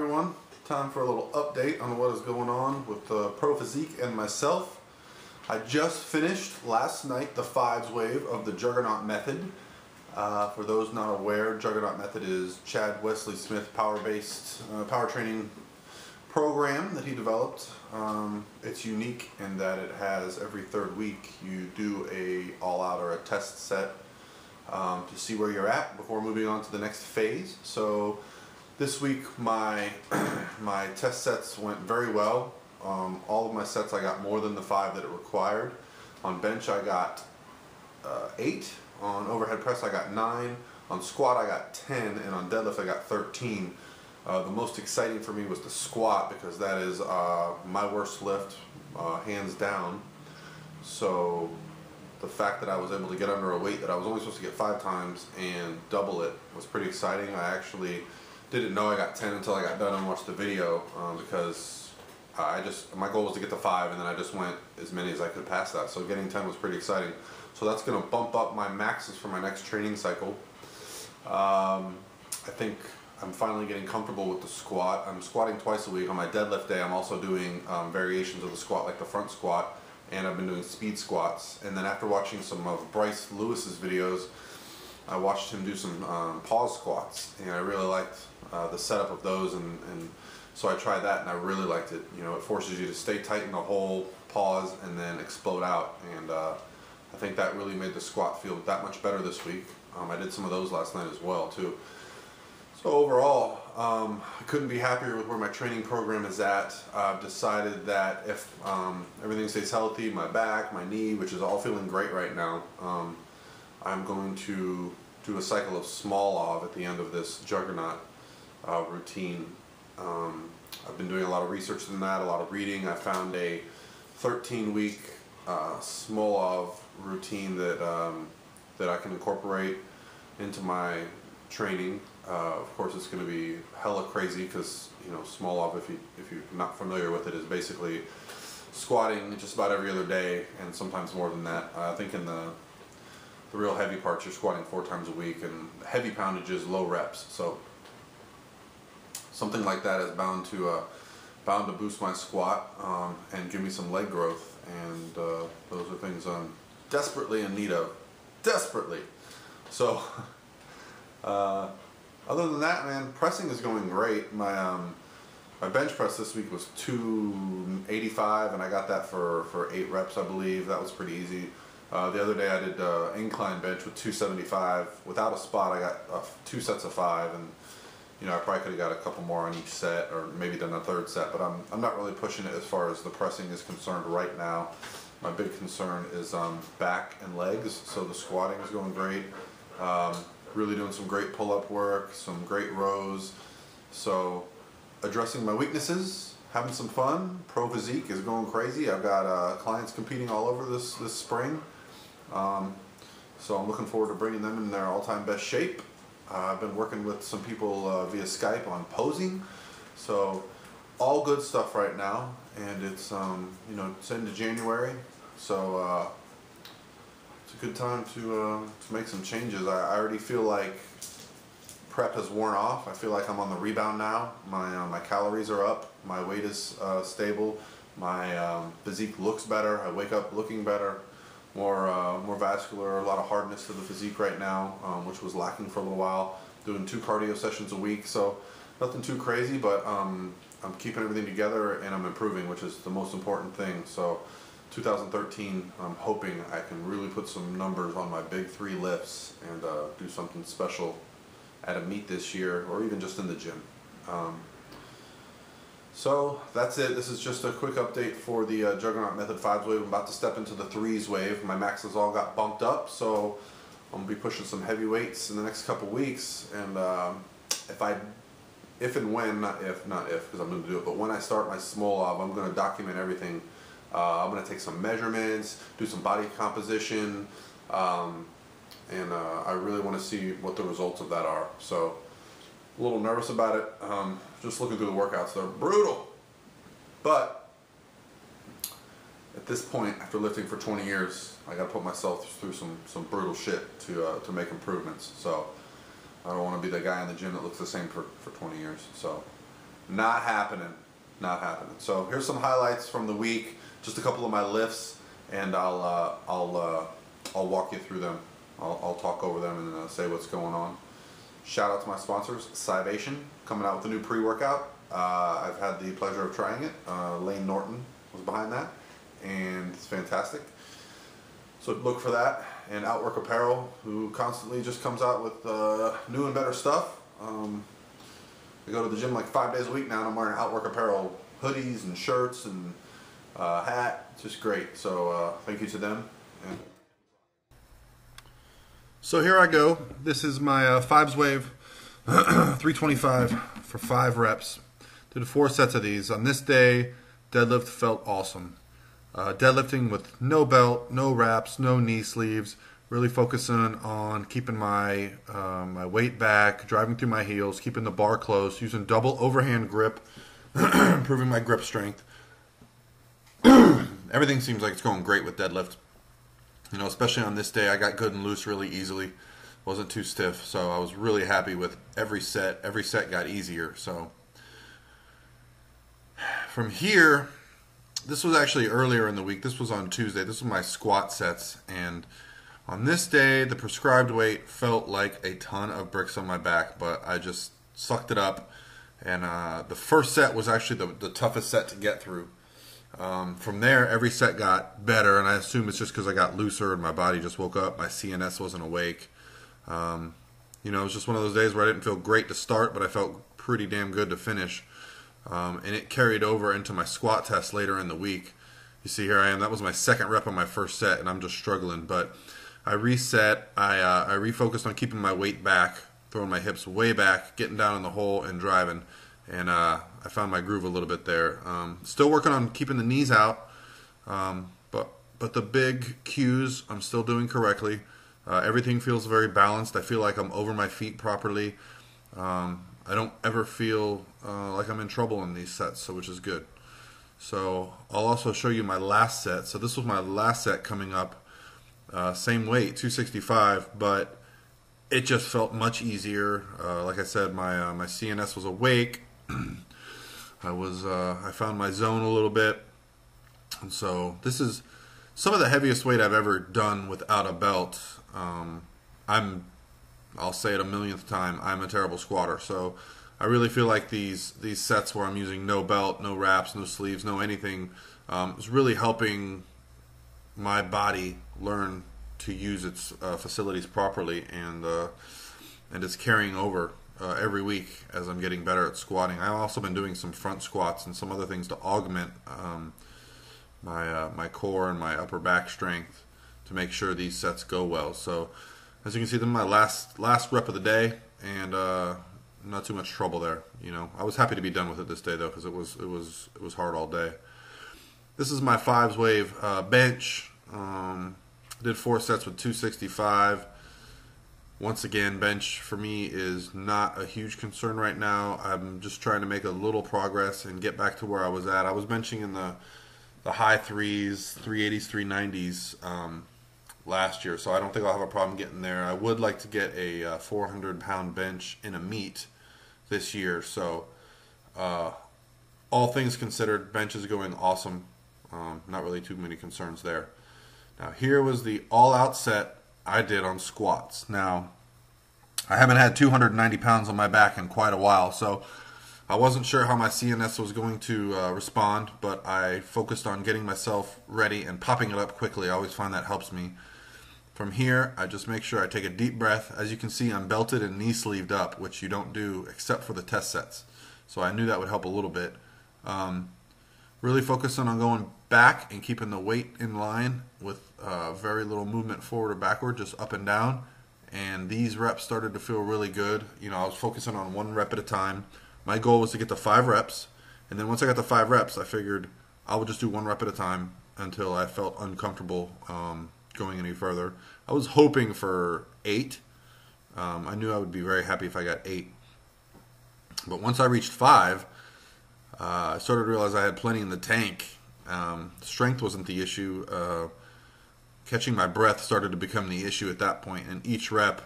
everyone. Time for a little update on what is going on with Pro Physique and myself. I just finished last night the 5's wave of the Juggernaut Method. For those not aware, Juggernaut Method is Chad Wesley Smith power-based power training program that he developed. It's unique in that it has every third week you do a all-out or a test set to see where you're at before moving on to the next phase. So this week my test sets went very well. All of my sets I got more than the 5 that it required. On bench I got 8. On overhead press I got 9. On squat I got 10, and on deadlift I got 13. The most exciting for me was the squat because that is my worst lift, hands down. So the fact that I was able to get under a weight that I was only supposed to get 5 times and double it was pretty exciting. I actually didn't know I got 10 until I got done and watched the video because my goal was to get to 5, and then I just went as many as I could past that. So getting 10 was pretty exciting. So that's going to bump up my maxes for my next training cycle. I think I'm finally getting comfortable with the squat. I'm squatting twice a week. On my deadlift day I'm also doing variations of the squat, like the front squat, and I've been doing speed squats. And then after watching some of Bryce Lewis's videos, I watched him do some pause squats, and I really liked the setup of those, and so I tried that and I really liked it. You know, it forces you to stay tight in the whole pause and then explode out, and I think that really made the squat feel that much better this week. I did some of those last night as well too. So overall, I couldn't be happier with where my training program is at. I've decided that if everything stays healthy, my back, my knee, which is all feeling great right now, I'm going to do a cycle of small OV at the end of this Juggernaut routine. I've been doing a lot of research in that, a lot of reading. I found a 13-week small OV routine that I can incorporate into my training. Of course, it's going to be hella crazy because, you know, small OV, if you're not familiar with it, is basically squatting just about every other day, and sometimes more than that. I think in the real heavy parts you're squatting 4 times a week, and heavy poundage is low reps. So something like that is bound to boost my squat and give me some leg growth, and those are things I'm desperately in need of. Desperately. So other than that, man, pressing is going great. My bench press this week was 285, and I got that for 8 reps, I believe. That was pretty easy. The other day I did incline bench with 275 without a spot. I got 2 sets of 5, and you know, I probably could have got a couple more on each set, or maybe done a 3rd set, but I'm not really pushing it as far as the pressing is concerned right now. My big concern is back and legs, so the squatting is going great. Really doing some great pull-up work, some great rows. So addressing my weaknesses, having some fun. Pro Physique is going crazy. I've got clients competing all over this spring. So I'm looking forward to bringing them in their all-time best shape. I've been working with some people via Skype on posing, so all good stuff right now. And it's you know, it's into January, so it's a good time to make some changes. I already feel like prep has worn off. I feel like I'm on the rebound now. My calories are up. My weight is stable. My physique looks better. I wake up looking better. More vascular, a lot of hardness to the physique right now, which was lacking for a little while. Doing 2 cardio sessions a week, so nothing too crazy, but I'm keeping everything together and I'm improving, which is the most important thing. So 2013, I'm hoping I can really put some numbers on my big 3 lifts and do something special at a meet this year, or even just in the gym. So that's it. This is just a quick update for the Juggernaut Method 5's wave. I'm about to step into the 3's wave. My maxes all got bumped up, so I'm going to be pushing some heavy weights in the next couple weeks. And if and when, not if because I'm going to do it, but when I start my small OV, I'm going to document everything. I'm going to take some measurements, do some body composition, and I really want to see what the results of that are. So a little nervous about it. Just looking through the workouts, they're brutal. But at this point, after lifting for 20 years, I got to put myself through some brutal shit to make improvements. So I don't want to be the guy in the gym that looks the same for 20 years. So Not happening. Not happening. So here's some highlights from the week. Just a couple of my lifts, and I'll walk you through them. I'll talk over them and say what's going on. Shout out to my sponsors, Cybation, coming out with a new pre-workout. I've had the pleasure of trying it. Lane Norton was behind that, and it's fantastic. So look for that. And Outwork Apparel, who constantly just comes out with new and better stuff. I go to the gym like 5 days a week now, and I'm wearing Outwork Apparel hoodies and shirts and hat. It's just great. So thank you to them. And so here I go. This is my 5's wave 325 for 5 reps. Did 4 sets of these. On this day, deadlift felt awesome. Deadlifting with no belt, no wraps, no knee sleeves. Really focusing on keeping my my weight back, driving through my heels, keeping the bar close, using double overhand grip, improving my grip strength. Everything seems like it's going great with deadlift. You know, especially on this day, I got good and loose really easily. Wasn't too stiff, so I was really happy with every set. Every set got easier. So from here, this was actually earlier in the week. This was on Tuesday. This was my squat sets, and on this day, the prescribed weight felt like a ton of bricks on my back, but I just sucked it up. And the first set was actually the toughest set to get through. From there, every set got better, and I assume it's just because I got looser and my body just woke up. My CNS wasn't awake. You know, it was just one of those days where I didn't feel great to start, but I felt pretty damn good to finish. And it carried over into my squat test later in the week. You see, here I am. That was my second rep on my first set, and I'm just struggling. But I reset. I refocused on keeping my weight back, throwing my hips way back, getting down in the hole, and driving. And I found my groove a little bit there. Still working on keeping the knees out, but the big cues I'm still doing correctly. Everything feels very balanced. I feel like I'm over my feet properly. I don't ever feel like I'm in trouble in these sets, so which is good. So I'll also show you my last set. So this was my last set coming up. Same weight, 265, but it just felt much easier. Like I said, my CNS was awake. I found my zone a little bit, and so this is some of the heaviest weight I've ever done without a belt. I'll say it a millionth time, I'm a terrible squatter. So I really feel like these sets where I'm using no belt, no wraps, no sleeves, no anything, is really helping my body learn to use its facilities properly, and it's carrying over every week as I'm getting better at squatting. I've also been doing some front squats and some other things to augment my core and my upper back strength to make sure these sets go well. So as you can see, this is my last rep of the day, and not too much trouble there. You know, I was happy to be done with it this day though, because it was hard all day. This is my 5's wave bench. Did 4 sets with 265. Once again, bench for me is not a huge concern right now. I'm just trying to make a little progress and get back to where I was at. I was benching in the high 3s, 380s, 390s last year, so I don't think I'll have a problem getting there. I would like to get a 400-pound bench in a meet this year, so all things considered, bench is going awesome. Not really too many concerns there. Now here was the all-out set I did on squats. Now, I haven't had 290 pounds on my back in quite a while, so I wasn't sure how my CNS was going to respond, but I focused on getting myself ready and popping it up quickly. I always find that helps me. From here, I just make sure I take a deep breath. As you can see, I'm belted and knee sleeved up, which you don't do except for the test sets. So I knew that would help a little bit. Really focusing on going back and keeping the weight in line with very little movement forward or backward, just up and down. And these reps started to feel really good. You know, I was focusing on 1 rep at a time. My goal was to get to 5 reps, and then once I got to 5 reps, I figured I would just do 1 rep at a time until I felt uncomfortable going any further. I was hoping for 8. I knew I would be very happy if I got 8. But once I reached 5, I started to realize I had plenty in the tank. Strength wasn't the issue. Catching my breath started to become the issue at that point, and each rep,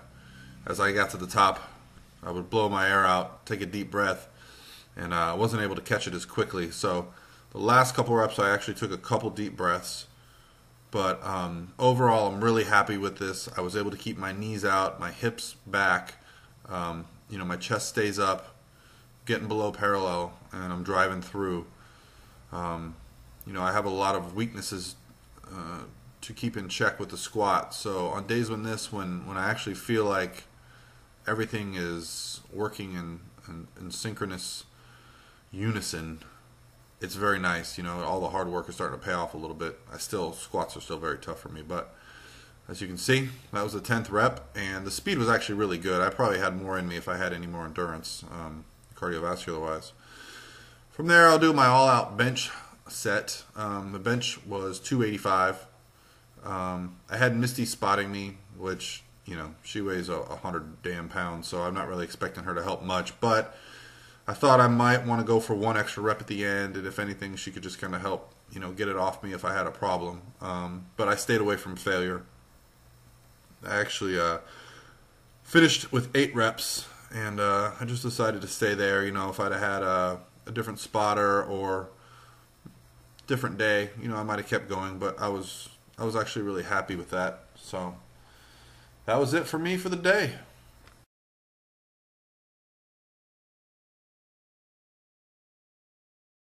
as I got to the top, I would blow my air out, take a deep breath, and I wasn't able to catch it as quickly. So the last couple reps I actually took a couple deep breaths. But overall, I'm really happy with this. I was able to keep my knees out, my hips back. You know, my chest stays up, getting below parallel, and I'm driving through. You know, I have a lot of weaknesses to keep in check with the squat. So on days when I actually feel like everything is working in synchronous unison, it's very nice. You know, all the hard work is starting to pay off a little bit. Squats are still very tough for me, but as you can see, that was the 10th rep, and the speed was actually really good. I probably had more in me if I had any more endurance, cardiovascular-wise. From there, I'll do my all-out bench set. The bench was 285. I had Misty spotting me, which, you know, she weighs 100 damn pounds, so I'm not really expecting her to help much, but I thought I might want to go for one extra rep at the end, and if anything, she could just kind of help, you know, get it off me if I had a problem. But I stayed away from failure. I actually finished with 8 reps, and I just decided to stay there. You know, if I'd have had a different spotter or different day, you know, I might have kept going, but I was actually really happy with that. So that was it for me for the day.